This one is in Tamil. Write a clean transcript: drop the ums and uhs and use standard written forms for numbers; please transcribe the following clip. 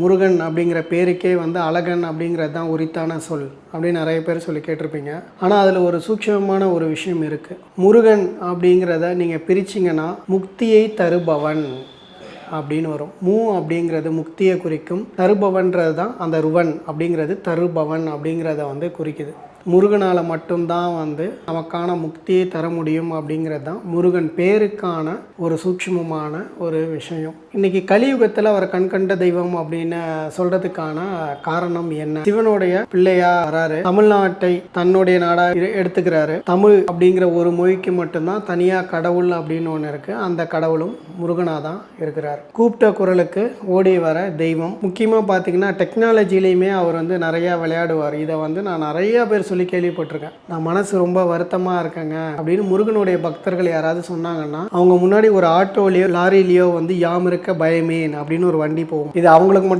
முருகன் அப்படிங்கிற பேருக்கே வந்து அழகன் அப்படிங்கிறது தான் உரித்தான சொல் அப்படின்னு நிறைய பேர் சொல்லி கேட்டிருப்பீங்க. ஆனால் அதில் ஒரு சூட்சமமான ஒரு விஷயம் இருக்குது. முருகன் அப்படிங்கிறத நீங்கள் பிரிச்சிங்கன்னா முக்தியை தருபவன் அப்படின்னு வரும். அப்படிங்கிறது முக்தியை குறிக்கும். தருபவன்றது தான் அந்த ருவன் அப்படிங்கிறது தருபவன் அப்படிங்கிறத வந்து குறிக்குது. முருகனால் மட்டும்தான் வந்து நமக்கான முக்தியை தர முடியும் அப்படிங்கிறது தான் முருகன் பேருக்கான ஒரு சூட்சமமான ஒரு விஷயம். இன்றைக்கி கலியுகத்தில் அவர் கண்கண்ட தெய்வம் அப்படின்னு சொல்கிறதுக்கான காரணம் என்ன? சிவனுடைய பிள்ளையா வராரு, தமிழ்நாட்டை தன்னுடைய நாடாக எடுத்துக்கிறாரு. தமிழ் அப்படிங்கிற ஒரு மொழிக்கு மட்டும்தான் தனியாக கடவுள் அப்படின்னு ஒன்று இருக்குது. அந்த கடவுளும் முருகனாக தான் இருக்கிறார். கூப்பிட்ட குரலுக்கு ஓடி வர தெய்வம். முக்கியமாக பார்த்தீங்கன்னா டெக்னாலஜிலையுமே அவர் வந்து நிறையா விளையாடுவார். இதை வந்து நான் நிறையா பேர் சொல்லி கேள்விப்பட்டிருக்கேன். நான் மனசு ரொம்ப வருத்தமாக இருக்கேங்க அப்படின்னு முருகனுடைய பக்தர்கள் யாராவது சொன்னாங்கன்னா அவங்க முன்னாடி ஒரு ஆட்டோலையோ லாரிலையோ வந்து யாம் இருக்க பயமேன் அப்படின்னு ஒரு வண்டி போகும். இது அவங்களுக்கு மட்டும்